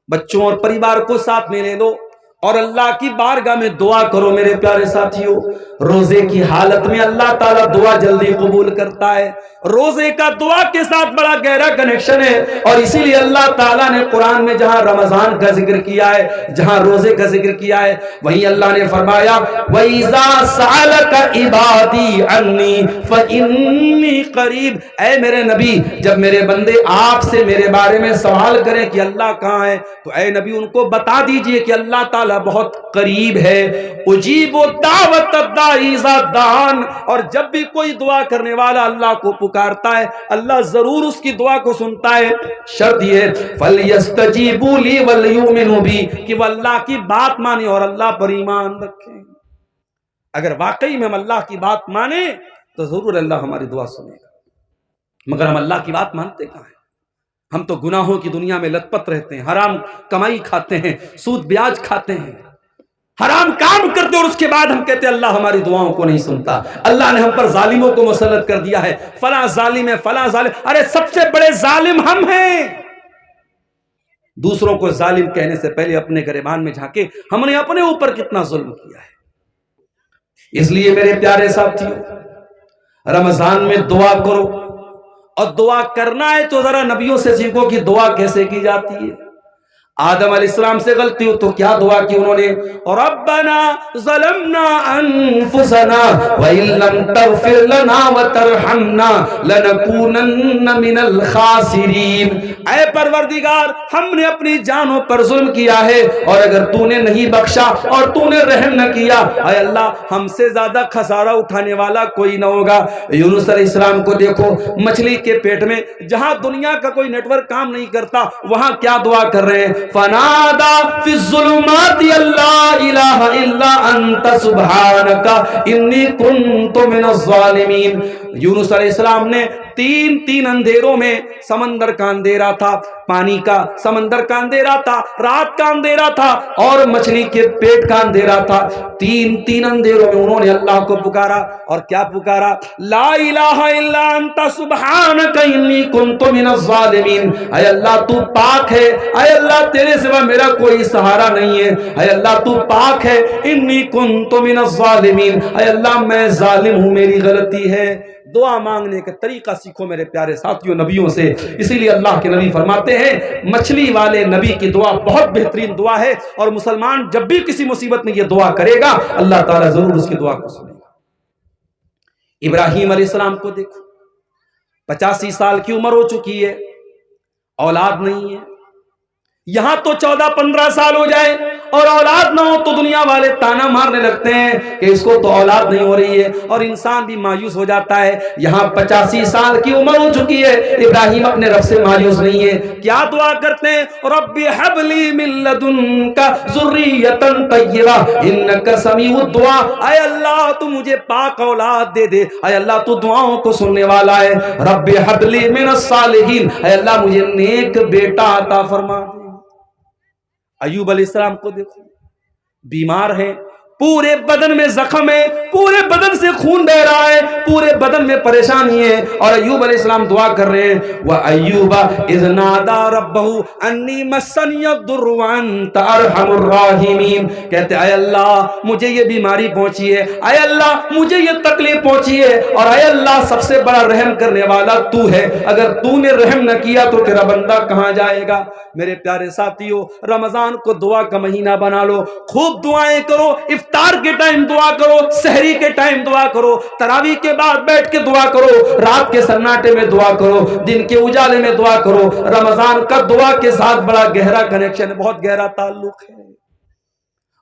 [SPEAKER 1] بچوں اور پریوار کو ساتھ میں لے لو اور اللہ کی بارگاہ میں دعا کرو۔ میرے پیارے ساتھیوں، روزے کی حالت میں اللہ تعالیٰ دعا جلدی قبول کرتا ہے، روزے کا دعا کے ساتھ بڑا گہرا کنیکشن ہے، اور اسی لیے اللہ تعالیٰ نے قرآن میں جہاں رمضان کا ذکر کیا ہے، جہاں روزے کا ذکر کیا ہے، وہیں اللہ نے فرمایا وَإِذَا سَأَلَكَ عِبَادِي عَنِّي فَإِنِّي قَرِيبٌ، اے میرے نبی، جب میرے بندے آپ سے میرے بارے میں سوال کریں کہ اللہ کہاں ہے، تو اے نبی ان کو بتا دیجئے کہ اللہ تعالیٰ بہت قریب ہے۔ اجیب دعوت الداعی اذا دعان، اور جب بھی کوئی دعا کرنے والا اللہ کو پکارتا ہے اللہ ضرور اس کی دعا کو سنتا ہے۔ شرط یہ ہے فَلْيَسْتَجِيبُوا لِي وَلْيُؤْمِنُوا بِي، کہ وہ اللہ کی بات مانے اور اللہ پر ایمان رکھیں۔ اگر واقعی میں ہم اللہ کی بات مانے تو ضرور اللہ ہماری دعا سنے گا، مگر ہم اللہ کی بات مانتے کہاں ہیں؟ ہم تو گناہوں کی دنیا میں لت پت رہتے ہیں، حرام کمائی کھاتے ہیں، سود بیاج کھاتے ہیں، حرام کام کرتے اور اس کے بعد ہم کہتے اللہ ہماری دعاؤں کو نہیں سنتا، اللہ نے ہم پر ظالموں کو مسلط کر دیا ہے، فلاں ظالم ہے، فلاں ظالم۔ ارے سب سے بڑے ظالم ہم ہیں۔ دوسروں کو ظالم کہنے سے پہلے اپنے گریبان میں جھانکے ہم نے اپنے اوپر کتنا ظلم کیا ہے۔ اس لیے میرے پیارے ساتھیو، رمضان میں دعا کرو، اور دعا کرنا ہے تو ذرا نبیوں سے سیکھو کہ دعا کیسے کی جاتی ہے۔ آدم علیہ السلام سے غلطی ہو تو کیا دعا کی انہوں نے؟ ربنا ظلمنا انفسنا وان لم تغفر لنا وترحمنا لنکونن من الخاسرین۔ اے پروردگار، ہم نے اپنی جانوں پر ظلم کیا ہے، اور اگر تو نے نہیں بخشا اور تو نے رحم نہ کیا، اے اللہ ہم سے زیادہ خسارہ اٹھانے والا کوئی نہ ہوگا۔ یونس علیہ السلام کو دیکھو، مچھلی کے پیٹ میں، جہاں دنیا کا کوئی نیٹ ورک کام نہیں کرتا، وہاں کیا دعا کر رہے ہیں؟ فنادا فی الظلمات اللہ الہ الا انت سبحانک انی کنت من الظالمین۔ یونس علیہ السلام نے تین اندھیروں میں، سمندر کا اندھیرا تھا، پانی کا، سمندر کا اندھیرا تھا، رات کا اندھیرا تھا، اور مچھلی کے پیٹ کا اندھیرا تھا، تین اندھیروں میں انہوں نے اللہ کو پکارا، اور کیا پکارا؟ لا الہ الا انت سبحانک انی کنت من الظالمین۔ اے اللہ تو پاک ہے، اے اللہ تیرے سوا میرا کوئی سہارا نہیں ہے، اے اللہ تو پاک ہے، انی کنت من الظالمین، اے اللہ میں ظالم ہوں، میری غلطی ہے۔ دعا مانگنے کا طریقہ سیکھو میرے پیارے ساتھیوں نبیوں سے۔ اسی لیے اللہ کے نبی فرماتے ہیں مچھلی والے نبی کی دعا بہت بہترین دعا ہے، اور مسلمان جب بھی کسی مصیبت میں یہ دعا کرے گا اللہ تعالیٰ ضرور اس کی دعا کو سنے گا۔ ابراہیم علیہ السلام کو دیکھو، 85 سال کی عمر ہو چکی ہے، اولاد نہیں ہے، یہاں تو 14-15 سال ہو جائے اور اولاد نہ ہو تو دنیا والے تانا مارنے لگتے ہیں کہ اس کو تو اولاد نہیں ہو رہی ہے، اور انسان بھی مایوس ہو جاتا ہے۔ یہاں 85 سال کی عمر ہو چکی ہے، ابراہیم اپنے رب سے مایوس نہیں ہے، کیا دعا کرتے ہیں؟ رب هب لي من لدنك ذرية طیبہ انک سمیع الدعاء۔ اے اللہ تو مجھے پاک اولاد دے دے، اے اللہ تو دعاؤں کو سننے والا ہے۔ رب هب لي من الصالحین، اے اللہ مجھے نیک بیٹا عطا فرما دے۔ ایوب علیہ السلام کو دیکھو، بیمار ہیں، پورے بدن میں زخم ہے، پورے بدن سے خون بہ رہا ہے، پورے بدن میں پریشانی ہے، اور ایوب علیہ السلام دعا کر رہے ہیں وَأَيُّوبَ إِذْ نَادَى رَبَّهُ أَنِّي مَسَّنِيَ الضُّرُّ وَأَنْتَ أَرْحَمُ الرَّاحِمِينَ۔ کہتے اے اللہ مجھے یہ بیماری پہنچی ہے، اے اللہ مجھے یہ تکلیف پہنچی ہے، اور اے اللہ سب سے بڑا رحم کرنے والا تو ہے، اگر تو نے رحم نہ کیا تو تیرا بندہ کہاں جائے گا؟ میرے پیارے ساتھیو، رمضان کو دعا کا مہینہ بنا لو، خوب دعائیں کرو، افطار کے ٹائم دعا کرو، سحری کے ٹائم دعا کرو، تراویح کے بعد بیٹھ کے دعا کرو، رات کے سناٹے میں دعا کرو، دن کے اجالے میں دعا کرو۔ رمضان کا دعا کے ساتھ بڑا گہرا کنیکشن ہے، بہت گہرا تعلق ہے،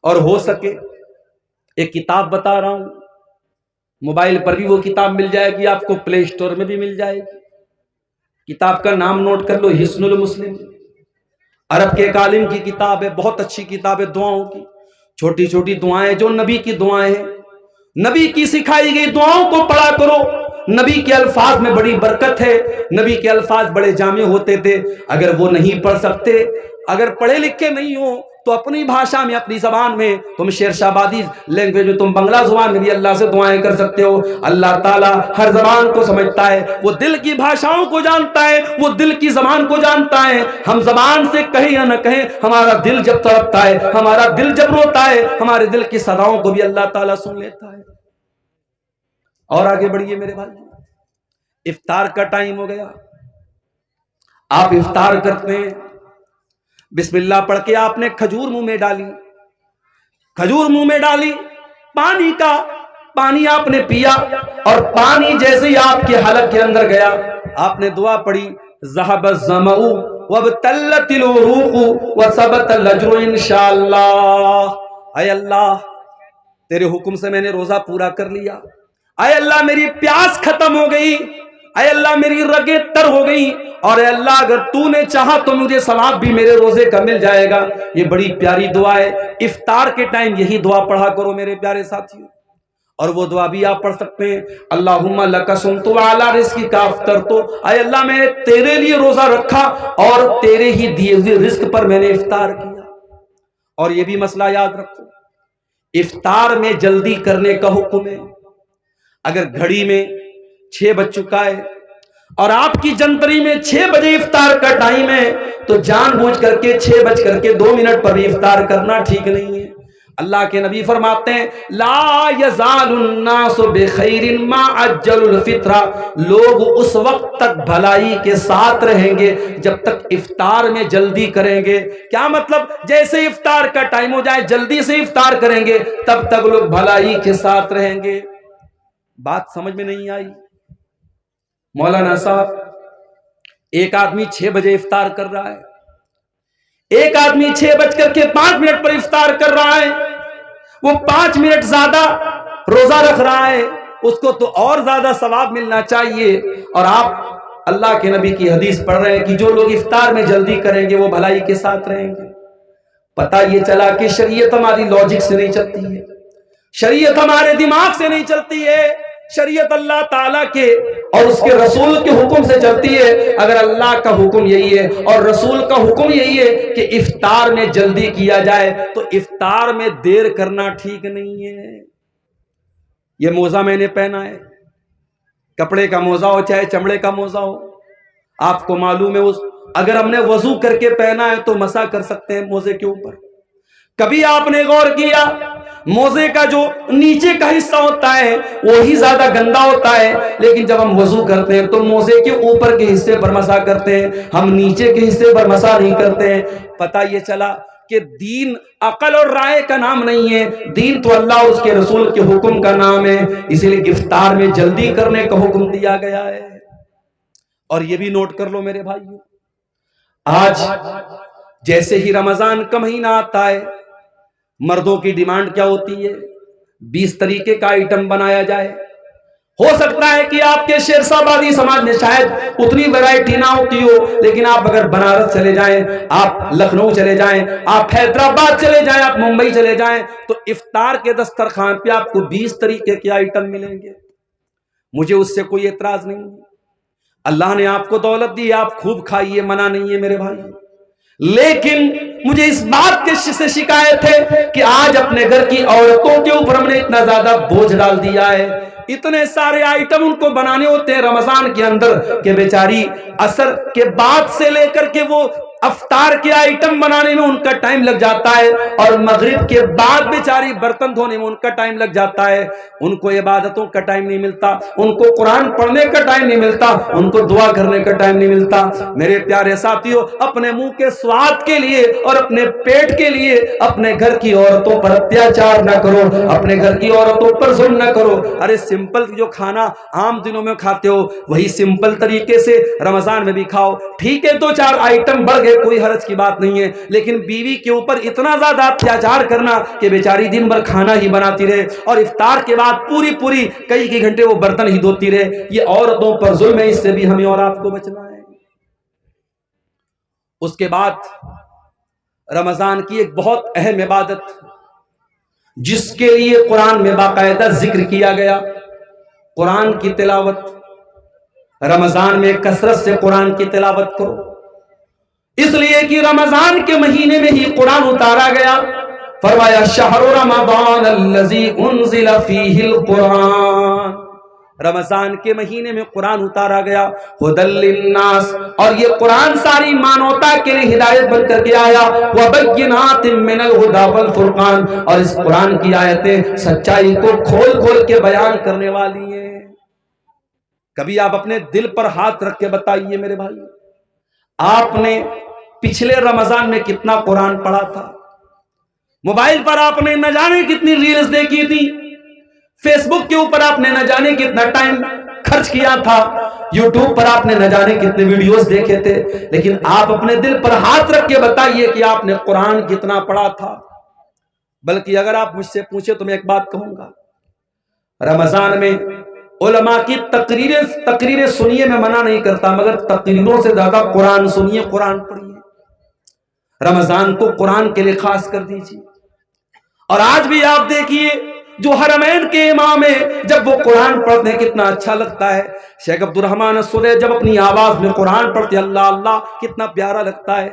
[SPEAKER 1] اور ہو سکے ایک کتاب بتا رہا ہوں، موبائل پر بھی وہ کتاب مل جائے گی آپ کو، پلے اسٹور میں بھی مل جائے گی۔ کتاب کا نام نوٹ کر لو، حصن المسلم، عرب کے ایک عالم کی کتاب ہے، بہت اچھی کتاب ہے دعاؤں کی، چھوٹی چھوٹی دعائیں جو نبی کی دعائیں ہیں، نبی کی سکھائی گئی دعاؤں کو پڑھا کرو۔ نبی کے الفاظ میں بڑی برکت ہے، نبی کے الفاظ بڑے جامع ہوتے تھے۔ اگر وہ نہیں پڑھ سکتے، اگر پڑھے لکھے نہیں ہو تو اپنی بھاشا میں، اپنی زبان میں، تم شیر شہبادی لینگویج میں، تم بنگلہ زبان میں بھی اللہ سے دعائیں کر سکتے ہو۔ اللہ تعالیٰ ہر زبان کو سمجھتا ہے، وہ دل کی بھاشاؤں کو جانتا ہے، وہ دل کی زبان کو جانتا ہے۔ ہم زبان سے کہیں یا نہ کہیں، ہمارا دل جب تڑپتا ہے، ہمارا دل جب روتا ہے، ہمارے دل کی صداؤں کو بھی اللہ تعالیٰ سن لیتا ہے۔ اور آگے بڑھیے میرے بھائی، افطار کا ٹائم ہو گیا، آپ افطار کرتے ہیں، بسم اللہ پڑھ کے آپ نے کھجور منہ میں ڈالی، کھجور منہ میں ڈالی، پانی آپ نے پیا، اور پانی جیسے ہی آپ کے حلق کے اندر گیا آپ نے دعا پڑھی ذهب الظمأ وابتلت العروق وثبت الاجر انشاءاللہ۔ اے اللہ تیرے حکم سے میں نے روزہ پورا کر لیا، اے اللہ میری پیاس ختم ہو گئی، اے اللہ میری رگیں تر ہو گئی، اور اے اللہ اگر تو نے چاہا تو مجھے ثواب بھی میرے روزے کا مل جائے گا۔ یہ بڑی پیاری دعا ہے، افطار کے ٹائم یہی دعا پڑھا کرو میرے پیارے ساتھیوں۔ اور وہ دعا بھی آپ پڑھ سکتے ہیں، اللہم لک صمت وعلی رزقک افطرت، اے اللہ میں نے تیرے لیے روزہ رکھا اور تیرے ہی دیے ہوئے رزق پر میں نے افطار کیا۔ اور یہ بھی مسئلہ یاد رکھو، افطار میں جلدی کرنے کا حکم ہے. اگر گھڑی میں 6 بج چکا ہے اور آپ کی جنتری میں 6 بجے افطار کا ٹائم ہے تو جان بوجھ کر کے 6:02 پر بھی افطار کرنا ٹھیک نہیں ہے. اللہ کے نبی فرماتے ہیں لا یزال الناس بخیر ما عجل الفطر، لوگ اس وقت تک بھلائی کے ساتھ رہیں گے جب تک افطار میں جلدی کریں گے. کیا مطلب؟ جیسے افطار کا ٹائم ہو جائے جلدی سے افطار کریں گے تب تک لوگ بھلائی کے ساتھ رہیں گے. بات سمجھ میں نہیں آئی؟ مولانا صاحب، ایک آدمی 6 بجے افطار کر رہا ہے، ایک آدمی 6:05 پر افطار کر رہا ہے، وہ 5 منٹ زیادہ روزہ رکھ رہا ہے، اس کو تو اور زیادہ ثواب ملنا چاہیے. اور آپ اللہ کے نبی کی حدیث پڑھ رہے ہیں کہ جو لوگ افطار میں جلدی کریں گے وہ بھلائی کے ساتھ رہیں گے. پتہ یہ چلا کہ شریعت ہماری لاجک سے نہیں چلتی ہے، شریعت ہمارے دماغ سے نہیں چلتی ہے، شریعت اللہ تعالیٰ کے اور اس کے رسول کے حکم سے چلتی ہے. اگر اللہ کا حکم یہی ہے اور رسول کا حکم یہی ہے کہ افطار میں جلدی کیا جائے تو افطار میں دیر کرنا ٹھیک نہیں ہے. یہ موزہ میں نے پہنا ہے، کپڑے کا موزہ ہو چاہے چمڑے کا موزہ ہو، آپ کو معلوم ہے اگر ہم نے وضو کر کے پہنا ہے تو مسح کر سکتے ہیں موزے کے اوپر. کبھی آپ نے غور کیا موزے کا جو نیچے کا حصہ ہوتا ہے وہی زیادہ گندا ہوتا ہے، لیکن جب ہم وضو کرتے ہیں تو موزے کے اوپر کے حصے پر مسح کرتے ہیں، ہم نیچے کے حصے پر مسح نہیں کرتے ہیں. پتہ یہ چلا کہ دین عقل اور رائے کا نام نہیں ہے، دین تو اللہ اور اس کے رسول کے حکم کا نام ہے. اسی لیے افطار میں جلدی کرنے کا حکم دیا گیا ہے. اور یہ بھی نوٹ کر لو میرے بھائیو، آج جیسے ہی رمضان کا مہینہ آتا ہے مردوں کی ڈیمانڈ کیا ہوتی ہے؟ 20 طریقے کا آئٹم بنایا جائے. ہو سکتا ہے کہ آپ کے شیرشاہ آبادی سماج میں شاید اتنی ویرائٹی نہ ہوتی ہو، لیکن آپ اگر بنارس چلے جائیں، آپ لکھنؤ چلے جائیں، آپ حیدرآباد چلے جائیں، آپ ممبئی چلے جائیں تو افطار کے دسترخوان پہ آپ کو 20 طریقے کے آئٹم ملیں گے. مجھے اس سے کوئی اعتراض نہیں ہے، اللہ نے آپ کو دولت دی، آپ خوب کھائیے، منع نہیں ہے میرے بھائی. لیکن مجھے اس بات کے سے شکایت ہے کہ آج اپنے گھر کی عورتوں کے اوپر ہم نے اتنا زیادہ بوجھ ڈال دیا ہے. اتنے سارے آئٹم ان کو بنانے ہوتے ہیں رمضان کے اندر کہ بیچاری عصر کے بعد سے لے کر کے وہ افطار کے آئٹم بنانے میں ان کا ٹائم لگ جاتا ہے، اور مغرب کے بعد بیچاری برتن دھونے میں ان کا ٹائم لگ جاتا ہے. ان کو عبادتوں کا ٹائم نہیں ملتا، ان کو قرآن پڑھنے کا ٹائم نہیں ملتا، ان کو دعا کرنے کا ٹائم نہیں ملتا. میرے پیارے ساتھیوں، اپنے منہ کے سواد کے لیے اور اپنے پیٹ کے لیے اپنے گھر کی عورتوں پر اتیاچار نہ کرو، اپنے گھر کی عورتوں پر ظلم نہ کرو. ارے سمپل جو کھانا عام دنوں میں کھاتے ہو وہی سمپل طریقے سے رمضان میں بھی کھاؤ. ٹھیک ہے 2-4 آئٹم بڑھ گئے، کوئی حرج کی بات نہیں ہے، لیکن بیوی کے اوپر اتنا زیادہ اتیاچار کرنا کہ بیچاری دن بھر کھانا ہی بناتی رہے اور افطار کے بعد پوری کئی گھنٹے وہ برتن ہی دھوتی رہے، یہ عورتوں پر ظلم ہے. اس سے بھی ہمیں اور آپ کو بچنا ہے. اس کے بعد رمضان کی ایک بہت اہم عبادت جس کے لیے قرآن میں باقاعدہ ذکر کیا گیا، قرآن کی تلاوت. رمضان میں کثرت سے قرآن کی تلاوت کرو، اس لیے کہ رمضان کے مہینے میں ہی قرآن اتارا گیا. فرمایا شہر رمضان الذی انزل فیہ القرآن، رمضان کے مہینے میں قرآن اتارا گیا. ھدی للناس، اور یہ قرآن ساری مانوتا کے لیے ہدایت بن کر کے آیا. وبینات من الھدی والفرقان، اور اس قرآن کی آیتیں سچائی کو کھول کے بیان کرنے والی ہیں. کبھی آپ اپنے دل پر ہاتھ رکھ کے بتائیے میرے بھائی، آپ نے پچھلے رمضان میں کتنا قرآن پڑھا تھا؟ موبائل پر آپ نے نہ جانے کتنی ریلز دیکھی تھی، فیس بک کے اوپر آپ نے نہ جانے کتنا ٹائم خرچ کیا تھا، یوٹیوب پر آپ نے نہ جانے کتنے ویڈیوز دیکھے تھے، لیکن آپ اپنے دل پر ہاتھ رکھ کے بتائیے کہ آپ نے قرآن کتنا پڑھا تھا. بلکہ اگر آپ مجھ سے پوچھے تو میں ایک بات کہوں گا، رمضان میں علماء کی تقریریں سنیے، میں منع نہیں کرتا، مگر تقریروں سے زیادہ قرآن سنیے، قرآن پڑھیے. رمضان کو قرآن کے لیے خاص کر دیجیے. اور آج بھی آپ دیکھیے جو حرمین کے امام ہیں، جب وہ قرآن پڑھتے ہیں کتنا اچھا لگتا ہے. شیخ عبد الرحمن السدی جب اپنی آواز میں قرآن پڑھتے اللہ اللہ کتنا پیارا لگتا ہے.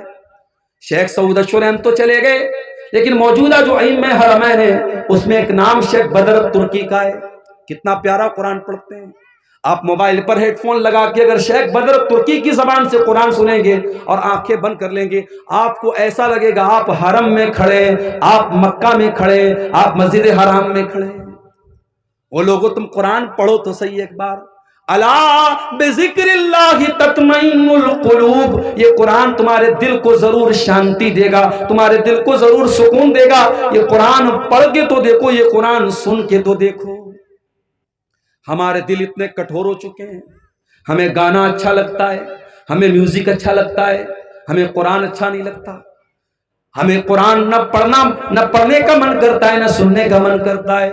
[SPEAKER 1] شیخ سعود اشرم تو چلے گئے، لیکن موجودہ جو ائمہ حرمین ہے اس میں ایک نام شیخ بدر ترکی کا ہے، کتنا پیارا قرآن پڑھتے ہیں۔ آپ موبائل پر ہیڈ فون لگا کے اگر شیخ بدر ترکی کی زبان سے قرآن سنیں گے اور آنکھیں بند کر لیں گے، آپ کو ایسا لگے گا آپ حرم میں کھڑے، آپ مکہ میں کھڑے، آپ مسجد حرام میں کھڑے۔ وہ لوگوں تم قرآن پڑھو تو صحیح ایک بار، الا بذکر اللہ تطمئن القلوب، یہ قرآن تمہارے دل کو ضرور شانتی دے گا، تمہارے دل کو ضرور سکون دے گا۔ یہ قرآن پڑھ کے تو دیکھو، یہ قرآن سن کے تو دیکھو۔ ہمارے دل اتنے کٹھور ہو چکے ہیں، ہمیں گانا اچھا لگتا ہے، ہمیں میوزک اچھا لگتا ہے، ہمیں قرآن اچھا نہیں لگتا۔ ہمیں قرآن نہ پڑھنے کا من کرتا ہے، نہ سننے کا من کرتا ہے۔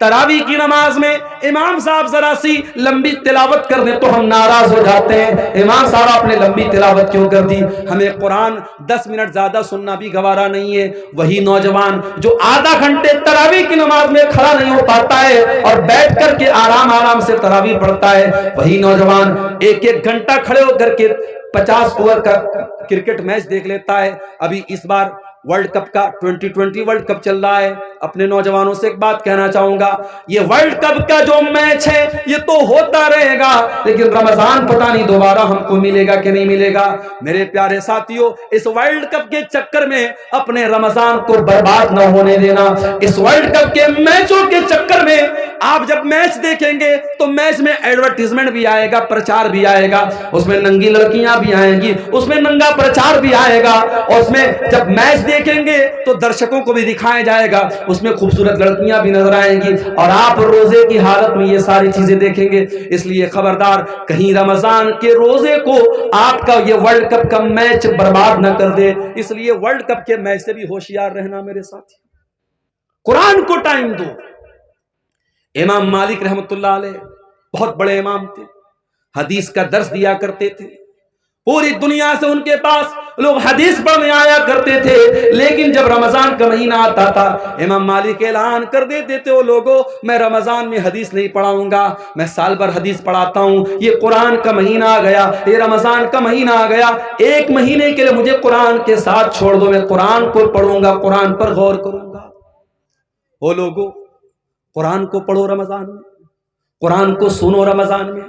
[SPEAKER 1] تراویح کی نماز میں امام صاحب ذرا سی لمبی تلاوت کر دیں تو ہم ناراض ہو جاتے ہیں، امام صاحب آپ نے لمبی تلاوت کیوں کر دی؟ ہمیں قرآن 10 منٹ زیادہ سننا بھی گوارا نہیں ہے۔ وہی نوجوان جو آدھا گھنٹے تراویح کی نماز میں کھڑا نہیں ہو پاتا ہے اور بیٹھ کر کے آرام سے تراویح پڑھتا ہے، وہی نوجوان ایک گھنٹہ کھڑے ہو کر کے 50 اوور کا کرکٹ میچ دیکھ لیتا ہے۔ ابھی اس بار ورلڈ کپ کا 2020 ورلڈ کپ چل رہا ہے۔ اپنے نوجوانوں سے ایک بات کہنا چاہوں گا، یہ ورلڈ کپ کا جو میچ ہے یہ تو ہوتا رہے گا، لیکن رمضان پتہ نہیں دوبارہ ہم کو ملے گا کہ نہیں ملے گا۔ میرے پیارے ساتھیوں، اس ورلڈ کپ کے چکر میں اپنے رمضان کو برباد نہ ہونے دینا۔ اس ورلڈ کپ کے میچوں کے چکر میں آپ جب میچ دیکھیں گے تو میچ میں ایڈورٹیزمنٹ بھی آئے گا، پرچار بھی آئے گا، اس میں ننگی لڑکیاں بھی آئیں گی، اس میں ننگا پرچار بھی آئے گا، اور اس میں جب میچ دیکھیں گے تو درشکوں کو بھی دکھایا جائے گا، اس میں خوبصورت لڑکیاں بھی نظر آئیں گی، اور آپ روزے کی حالت میں یہ ساری چیزیں دیکھیں گے۔ اس لیے خبردار، کہیں رمضان کے روزے کو آپ کا یہ ورلڈ کپ کا میچ برباد نہ کر دے۔ اس لیے ورلڈ کپ کے میچ سے بھی ہوشیار رہنا میرے ساتھی۔ قرآن کو ٹائم دو۔ امام مالک رحمت اللہ علیہ بہت بڑے امام تھے، حدیث کا درس دیا کرتے تھے، پوری دنیا سے ان کے پاس لوگ حدیث پڑھنے آیا کرتے تھے، لیکن جب رمضان کا مہینہ آتا تھا امام مالک اعلان کر دیتے تھے، وہ لوگوں میں رمضان میں حدیث نہیں پڑھاؤں گا، میں سال بھر حدیث پڑھاتا ہوں، یہ قرآن کا مہینہ آ گیا، یہ رمضان کا مہینہ آ گیا، 1 مہینے کے لیے مجھے قرآن کے ساتھ چھوڑ دو، میں قرآن کو پڑھوں گا، قرآن پر غور کروں گا۔ وہ لوگوں قرآن کو پڑھو رمضان میں، قرآن کو سنو رمضان میں،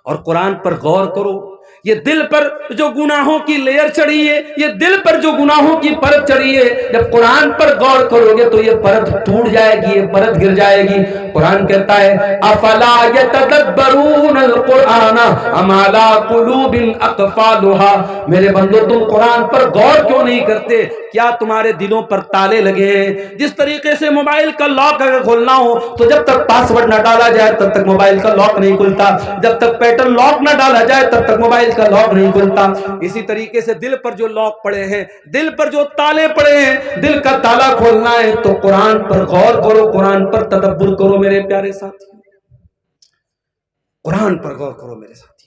[SPEAKER 1] اور قرآن پر غور کرو۔ یہ دل پر جو گناہوں کی لیئر چڑھی ہے، یہ دل پر جو گناہوں کی پرت چڑھی ہے، جب قرآن پر غور کرو گے تو یہ پرت ٹوٹ جائے گی، یہ پرت گر جائے گی۔ قرآن کہتا ہے افلا یتدبرون القرآن ام علی قلوب اقفالها، میرے بندو تم قرآن پر غور کیوں نہیں کرتے؟ کیا تمہارے دلوں پر تالے لگے ہیں؟ جس طریقے سے موبائل کا لاک اگر کھولنا ہو تو جب تک پاس ورڈ نہ ڈالا جائے تب تک موبائل کا لاک نہیں کھلتا، جب تک پیٹرن لاک نہ ڈالا جائے تب تک موبائل کا لاک نہیں کھلتا۔ اسی طریقے سے دل پر جو لاک پڑے ہیں، دل پر جو تالے پڑے ہیں، دل کا تالا کھولنا ہے تو قرآن پر غور کرو، قرآن پر تدبر کرو میرے پیارے ساتھی، قرآن پر غور کرو میرے ساتھی۔